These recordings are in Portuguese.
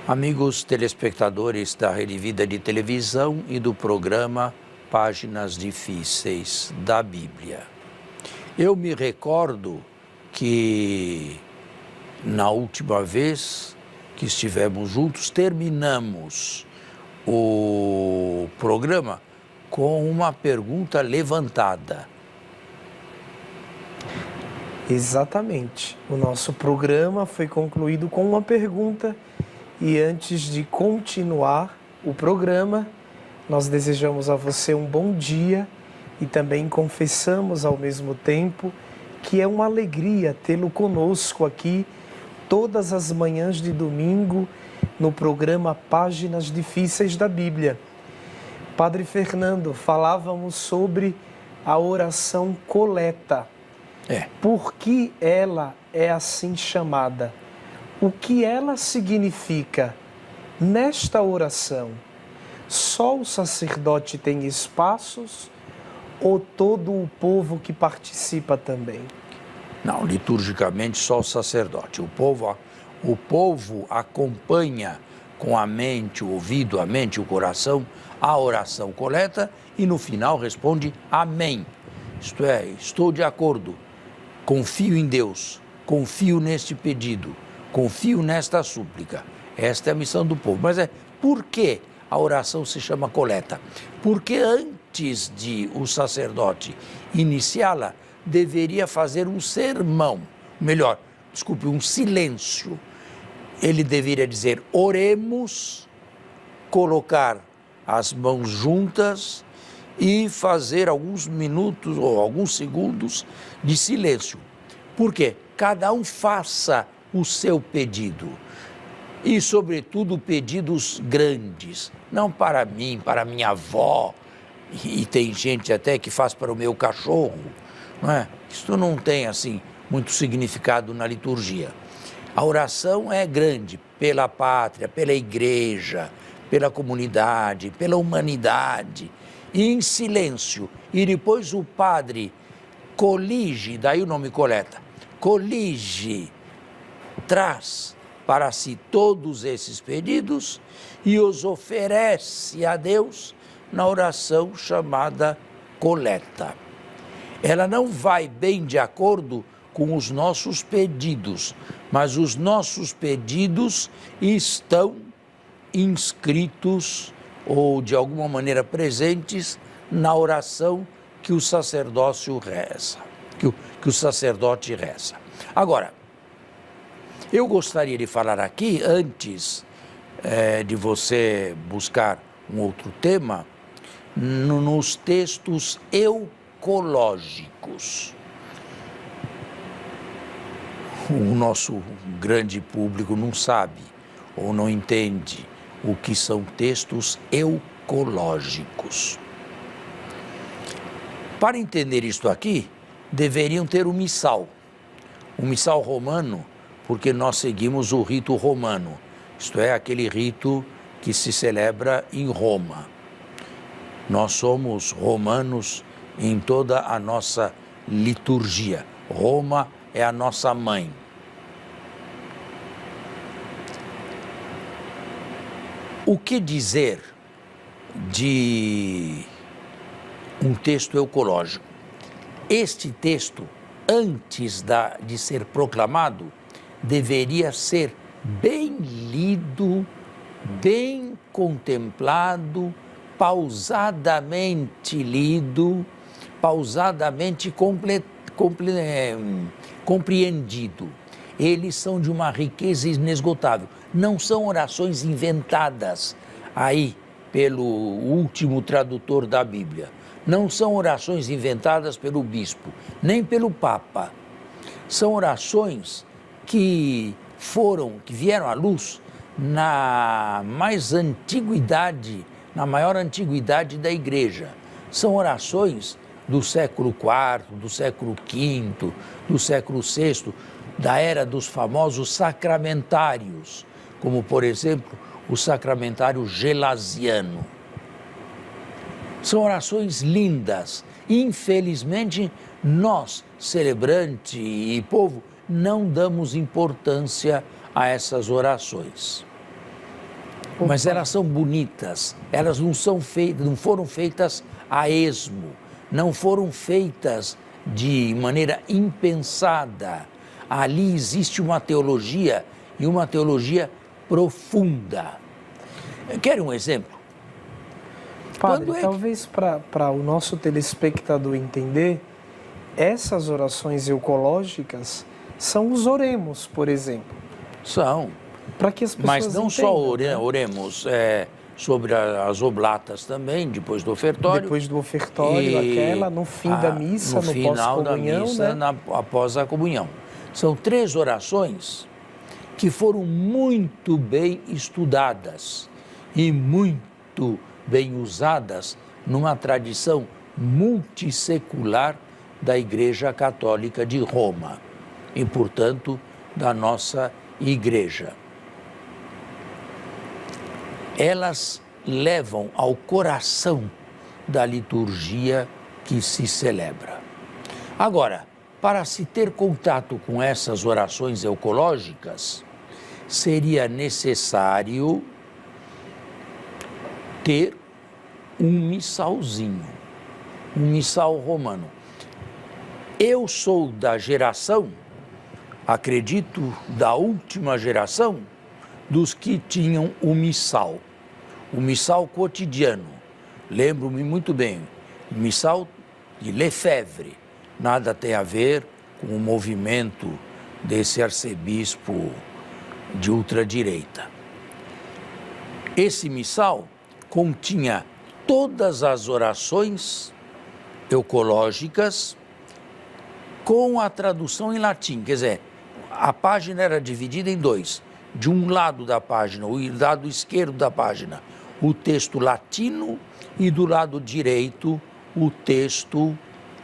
Amigos telespectadores da Rede Vida de televisão e do programa Páginas Difíceis da Bíblia. Eu me recordo que na última vez que estivemos juntos, terminamos o programa com uma pergunta levantada. Exatamente. O nosso programa foi concluído com uma pergunta. E antes de continuar o programa, nós desejamos a você um bom dia e também confessamos ao mesmo tempo que é uma alegria tê-lo conosco aqui todas as manhãs de domingo no programa Páginas Difíceis da Bíblia. Padre Fernando, falávamos sobre a oração coleta. Por que ela é assim chamada? O que ela significa? Nesta oração, só o sacerdote tem espaços ou todo o povo que participa também? Não, liturgicamente só o sacerdote. O povo acompanha com a mente, o ouvido, a mente, o coração, a oração coleta e no final responde amém. Isto é, estou de acordo, confio em Deus, confio neste pedido. Confio nesta súplica. Esta é a missão do povo. Mas por que a oração se chama coleta? Porque antes de o sacerdote iniciá-la, deveria fazer um sermão. Um silêncio. Ele deveria dizer, oremos, colocar as mãos juntas e fazer alguns minutos ou alguns segundos de silêncio. Por quê? Cada um faça o seu pedido e, sobretudo, pedidos grandes, não para mim, para minha avó, e tem gente até que faz para o meu cachorro, não é? Isso não tem, assim, muito significado na liturgia. A oração é grande pela pátria, pela igreja, pela comunidade, pela humanidade, e em silêncio. E depois o padre colige, daí o nome coleta, colige, traz para si todos esses pedidos e os oferece a Deus na oração chamada coleta. Ela não vai bem de acordo com os nossos pedidos, mas os nossos pedidos estão inscritos ou de alguma maneira presentes na oração que o sacerdócio reza, que o sacerdote reza. Agora, eu gostaria de falar aqui, antes de você buscar um outro tema, nos textos eucológicos. O nosso grande público não sabe ou não entende o que são textos eucológicos. Para entender isto aqui, deveriam ter um missal romano, porque nós seguimos o rito romano, isto é, aquele rito que se celebra em Roma. Nós somos romanos em toda a nossa liturgia. Roma é a nossa mãe. O que dizer de um texto eucológico? Este texto, antes de ser proclamado, deveria ser bem lido, bem contemplado, pausadamente lido, pausadamente compreendido. Eles são de uma riqueza inesgotável. Não são orações inventadas aí pelo último tradutor da Bíblia. Não são orações inventadas pelo bispo, nem pelo papa. São orações que vieram à luz na maior antiguidade da igreja. São orações do século IV, do século V, do século VI, da era dos famosos sacramentários, como, por exemplo, o sacramentário gelasiano. São orações lindas. Infelizmente, nós, celebrante e povo, não damos importância a essas orações. Mas elas são bonitas, elas não foram feitas a esmo, não foram feitas de maneira impensada. Ali existe uma teologia, e uma teologia profunda. Quer um exemplo? Padre, talvez para o nosso telespectador entender, essas orações eucológicas são os oremos, por exemplo. São. Para que as pessoas Mas não entendam, só né? oremos sobre as oblatas também, depois do ofertório. Depois do ofertório, aquela, no fim da missa, no final da pós-comunhão, missa, né? após a comunhão. São 3 orações que foram muito bem estudadas e muito bem usadas numa tradição multissecular da Igreja Católica de Roma e, portanto, da nossa Igreja. Elas levam ao coração da liturgia que se celebra. Agora, para se ter contato com essas orações eucológicas, seria necessário ter um missalzinho, um missal romano. Eu sou da geração, acredito, da última geração, dos que tinham o missal cotidiano. Lembro-me muito bem, o missal de Lefebvre, nada tem a ver com o movimento desse arcebispo de ultradireita. Esse missal continha todas as orações eucológicas com a tradução em latim, quer dizer, a página era dividida em 2. De um lado da página, o lado esquerdo da página, o texto latino e do lado direito, o texto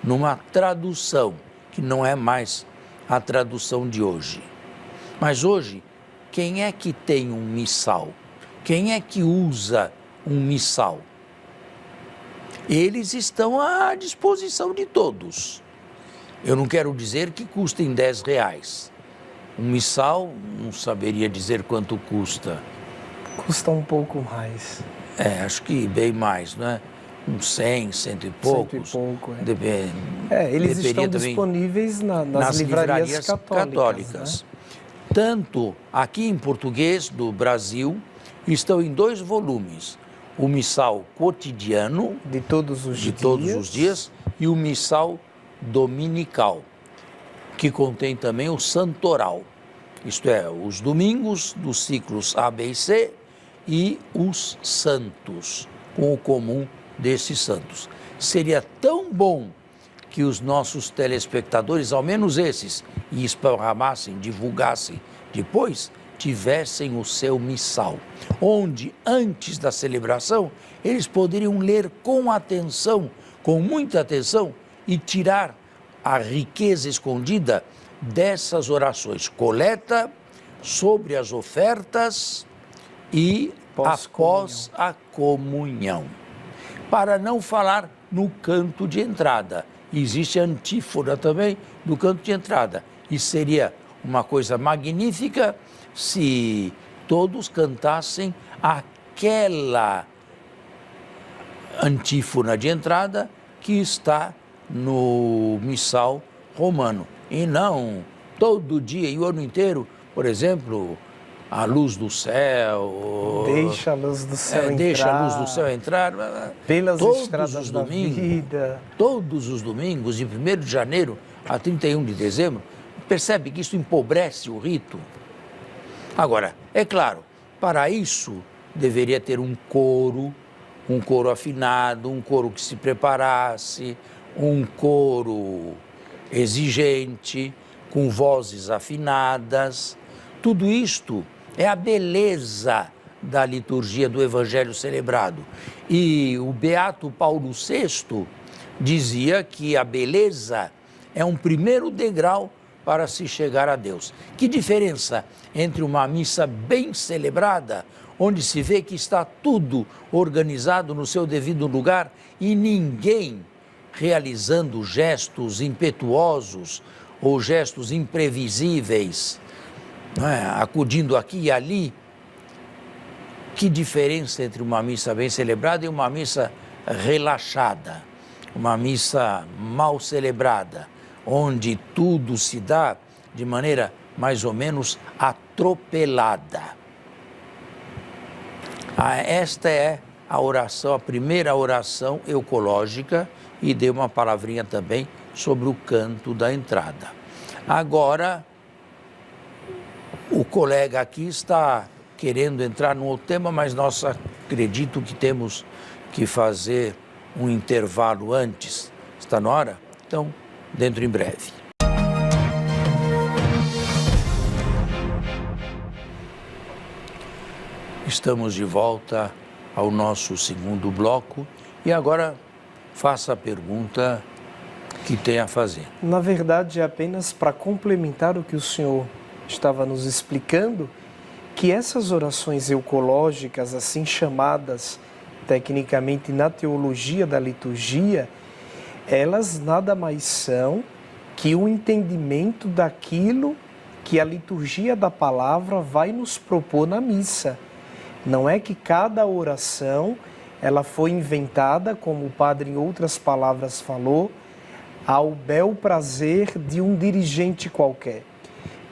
numa tradução, que não é mais a tradução de hoje. Mas hoje, quem é que tem um missal? Quem é que usa um missal? Eles estão à disposição de todos. Eu não quero dizer que custem R$10. Um missal, não saberia dizer quanto custa. Custa um pouco mais. Acho que bem mais, não é? Uns 100, cento e poucos. 100 e pouco, Dependia eles estão também disponíveis nas livrarias católicas. Né? Tanto aqui em português do Brasil, estão em 2 volumes. O missal cotidiano, de todos os dias, e o missal dominical, que contém também o santoral, isto é, os domingos dos ciclos A, B e C e os santos, com o comum desses santos. Seria tão bom que os nossos telespectadores, ao menos esses, e esparramassem, divulgassem depois, tivessem o seu missal, onde antes da celebração eles poderiam ler com atenção, com muita atenção, e tirar a riqueza escondida dessas orações, coleta sobre as ofertas e após a comunhão. Para não falar no canto de entrada, existe a antífona também do canto de entrada, e seria uma coisa magnífica se todos cantassem aquela antífona de entrada que está no missal romano, e não todo dia e o ano inteiro, por exemplo, a luz do céu. Deixa a luz do céu entrar. Deixa a luz do céu entrar. Pelas todos estradas os da domingos, vida. Todos os domingos, de 1º de janeiro a 31 de dezembro, percebe que isso empobrece o rito? Agora, é claro, para isso deveria ter um coro afinado, um coro que se preparasse, um coro exigente, com vozes afinadas. Tudo isto é a beleza da liturgia do Evangelho celebrado. E o beato Paulo VI dizia que a beleza é um primeiro degrau para se chegar a Deus. Que diferença entre uma missa bem celebrada, onde se vê que está tudo organizado no seu devido lugar e ninguém realizando gestos impetuosos ou gestos imprevisíveis, não é? Acudindo aqui e ali, Que diferença entre uma missa bem celebrada e uma missa relaxada, uma missa mal celebrada, onde tudo se dá de maneira mais ou menos atropelada. Esta é a oração, a primeira oração eucológica, e dei uma palavrinha também sobre o canto da entrada. Agora, o colega aqui está querendo entrar no outro tema, mas nós acredito que temos que fazer um intervalo antes. Está na hora? Então, dentro em breve. Estamos de volta ao nosso segundo bloco e agora faça a pergunta que tem a fazer. Na verdade, é apenas para complementar o que o senhor estava nos explicando, que essas orações eucológicas, assim chamadas tecnicamente na teologia da liturgia, elas nada mais são que o entendimento daquilo que a liturgia da palavra vai nos propor na missa. Não é que cada oração ela foi inventada, como o padre em outras palavras falou, ao bel prazer de um dirigente qualquer.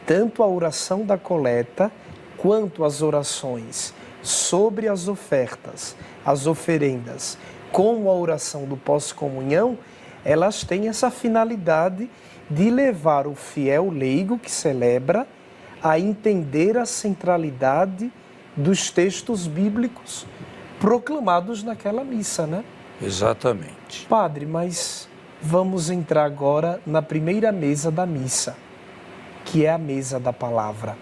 Tanto a oração da coleta, quanto as orações sobre as ofertas, as oferendas, como a oração do pós-comunhão, elas têm essa finalidade de levar o fiel leigo que celebra a entender a centralidade dos textos bíblicos proclamados naquela missa, né? Exatamente. Padre, mas vamos entrar agora na primeira mesa da missa, que é a mesa da palavra.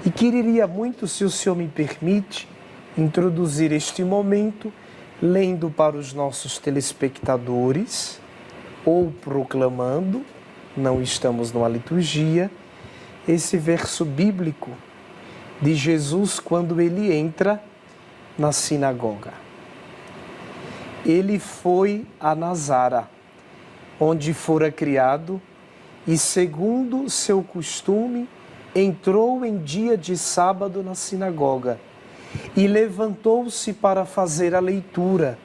E quereria muito, se o senhor me permite, introduzir este momento lendo para os nossos telespectadores ou proclamando, não estamos numa liturgia, esse verso bíblico de Jesus quando ele entra na sinagoga. Ele foi a Nazara, onde fora criado, e segundo seu costume, entrou em dia de sábado na sinagoga e levantou-se para fazer a leitura.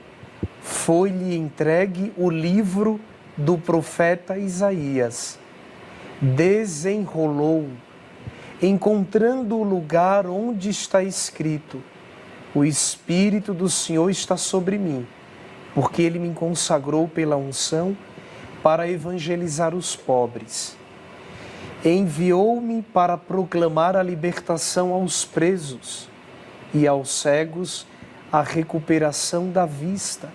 Foi-lhe entregue o livro do profeta Isaías. Desenrolou, encontrando o lugar onde está escrito: o Espírito do Senhor está sobre mim, porque Ele me consagrou pela unção para evangelizar os pobres. Enviou-me para proclamar a libertação aos presos e aos cegos a recuperação da vista,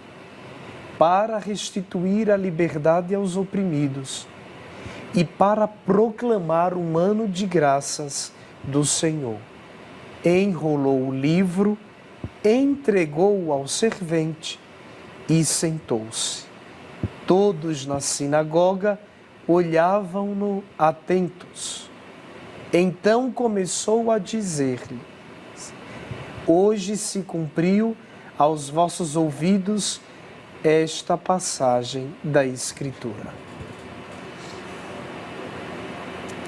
para restituir a liberdade aos oprimidos e para proclamar um ano de graças do Senhor. Enrolou o livro, entregou-o ao servente e sentou-se. Todos na sinagoga olhavam-no atentos. Então começou a dizer-lhe: hoje se cumpriu aos vossos ouvidos esta passagem da Escritura.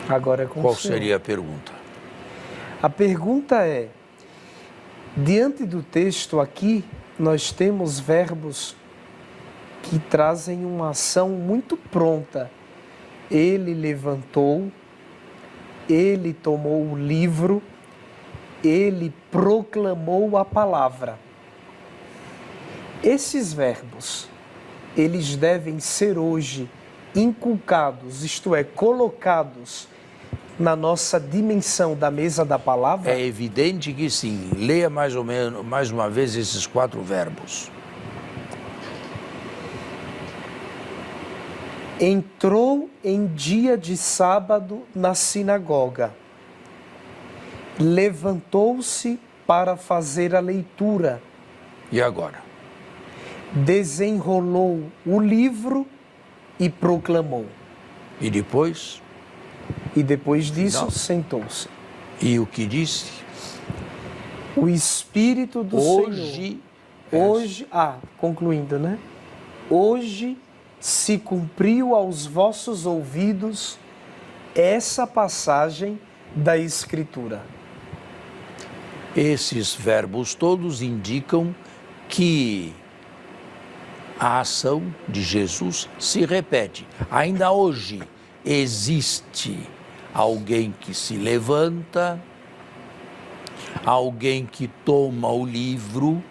Agora é com Qual o senhor. seria a pergunta? A pergunta é: diante do texto aqui, nós temos verbos que trazem uma ação muito pronta. Ele levantou, ele tomou o livro, ele proclamou a palavra. Esses verbos, eles devem ser hoje inculcados, isto é, colocados na nossa dimensão da mesa da palavra? É evidente que sim. Leia mais uma vez esses 4 verbos. Entrou em dia de sábado na sinagoga. Levantou-se para fazer a leitura. E agora? Desenrolou o livro e proclamou. E depois? E depois disso, Não. sentou-se. E o que disse? O Espírito do Senhor. Hoje, concluindo, né? Hoje se cumpriu aos vossos ouvidos essa passagem da Escritura. Esses verbos todos indicam que a ação de Jesus se repete. Ainda hoje existe alguém que se levanta, alguém que toma o livro,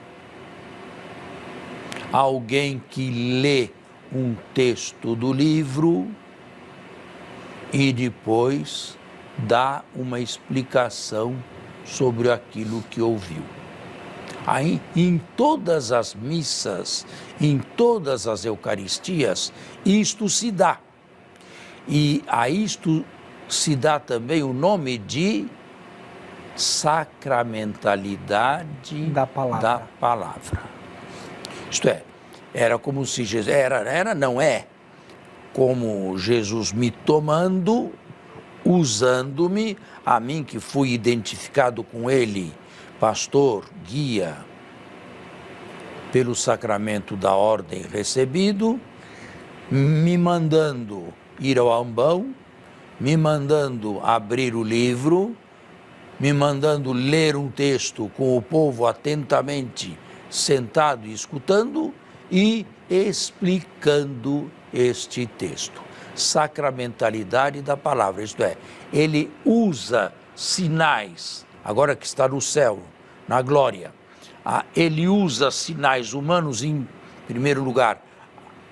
alguém que lê um texto do livro e depois dá uma explicação sobre aquilo que ouviu. Aí, em todas as missas, em todas as Eucaristias, isto se dá. E a isto se dá também o nome de sacramentalidade da palavra. Isto é, era como se Jesus... não é como Jesus me tomando, usando-me, a mim que fui identificado com ele, pastor, guia, pelo sacramento da ordem recebido, me mandando ir ao ambão, me mandando abrir o livro, me mandando ler um texto com o povo atentamente sentado e escutando e explicando este texto. Sacramentalidade da palavra, isto é, ele usa sinais, agora que está no céu, na glória, ele usa sinais humanos, em primeiro lugar,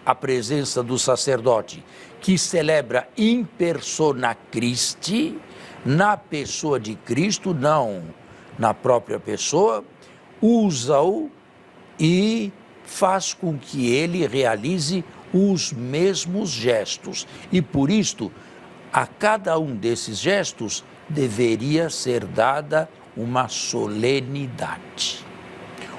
a presença do sacerdote, que celebra in persona Christi, na pessoa de Cristo, não na própria pessoa, usa-o e faz com que ele realize os mesmos gestos. E por isto, a cada um desses gestos deveria ser dada uma solenidade.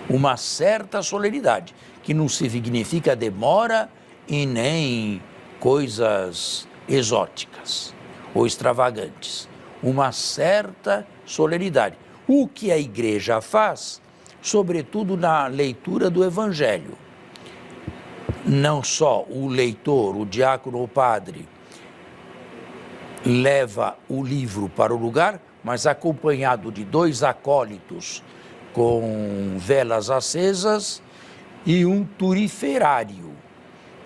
Uma certa solenidade, que não significa demora e nem coisas exóticas ou extravagantes. Uma certa solenidade. O que a igreja faz, sobretudo na leitura do Evangelho. Não só o leitor, o diácono ou o padre, leva o livro para o lugar, mas acompanhado de 2 acólitos com velas acesas e um turiferário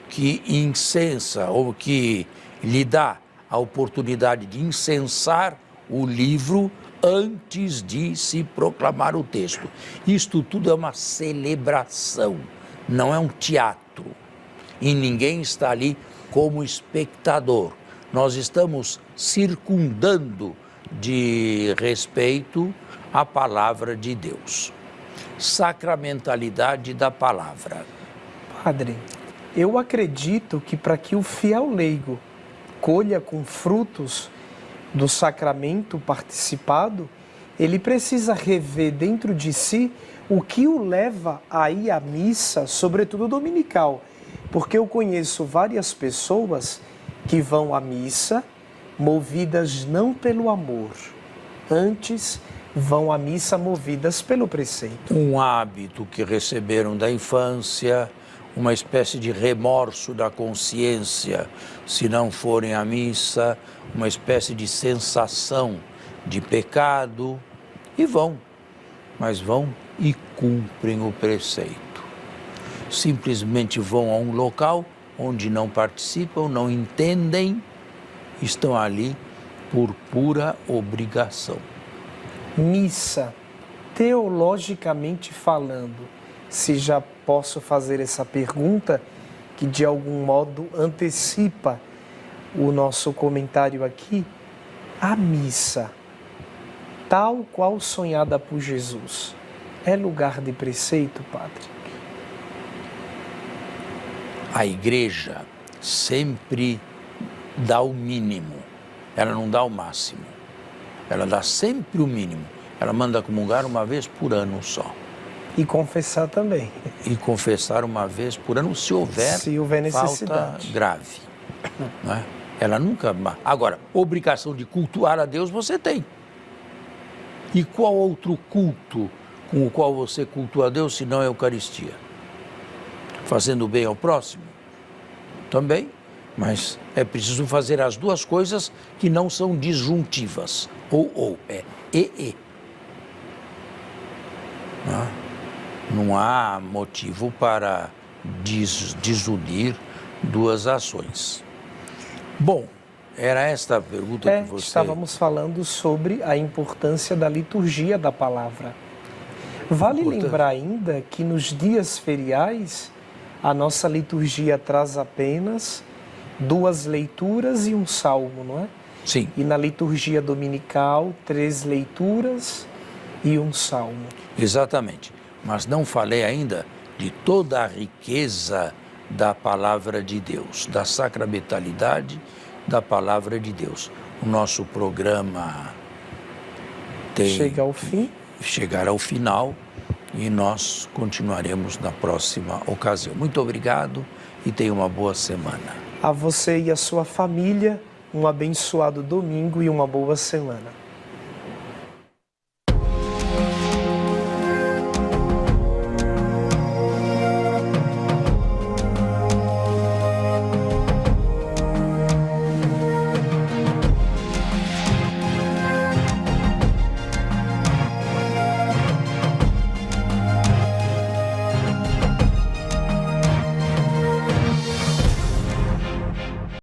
que incensa ou que lhe dá a oportunidade de incensar o livro antes de se proclamar o texto. Isto tudo é uma celebração, não é um teatro. E ninguém está ali como espectador. Nós estamos circundando de respeito a palavra de Deus. Sacramentalidade da palavra. Padre, eu acredito que para que o fiel leigo colha com frutos do sacramento participado, ele precisa rever dentro de si o que o leva a ir à missa, sobretudo dominical. Porque eu conheço várias pessoas que vão à missa movidas não pelo amor, antes vão à missa movidas pelo preceito. Um hábito que receberam da infância, uma espécie de remorso da consciência se não forem à missa, uma espécie de sensação de pecado, e vão, mas vão e cumprem o preceito. Simplesmente vão a um local onde não participam, não entendem, estão ali por pura obrigação. Missa, teologicamente falando, se já posso fazer essa pergunta, que de algum modo antecipa o nosso comentário aqui, a missa, tal qual sonhada por Jesus, é lugar de preceito, Padre? A igreja sempre dá o mínimo, ela não dá o máximo, ela dá sempre o mínimo, ela manda comungar uma vez por ano só. E confessar também. E confessar uma vez por ano, se houver necessidade. Falta grave. Não é? Ela nunca... Agora, obrigação de cultuar a Deus você tem. E qual outro culto com o qual você cultua a Deus, se não a Eucaristia? Fazendo bem ao próximo? Também, mas é preciso fazer as duas coisas que não são disjuntivas. Ou, é e. não há motivo para desunir duas ações. Bom, era esta a pergunta que você... Estávamos falando sobre a importância da liturgia da palavra. Vale lembrar ainda que nos dias feriais, a nossa liturgia traz apenas 2 leituras e um salmo, não é? Sim. E na liturgia dominical, 3 leituras e um salmo. Exatamente. Mas não falei ainda de toda a riqueza da palavra de Deus, da sacramentalidade da palavra de Deus. O nosso programa chega ao fim. Chegará ao final e nós continuaremos na próxima ocasião. Muito obrigado e tenha uma boa semana. A você e a sua família, um abençoado domingo e uma boa semana.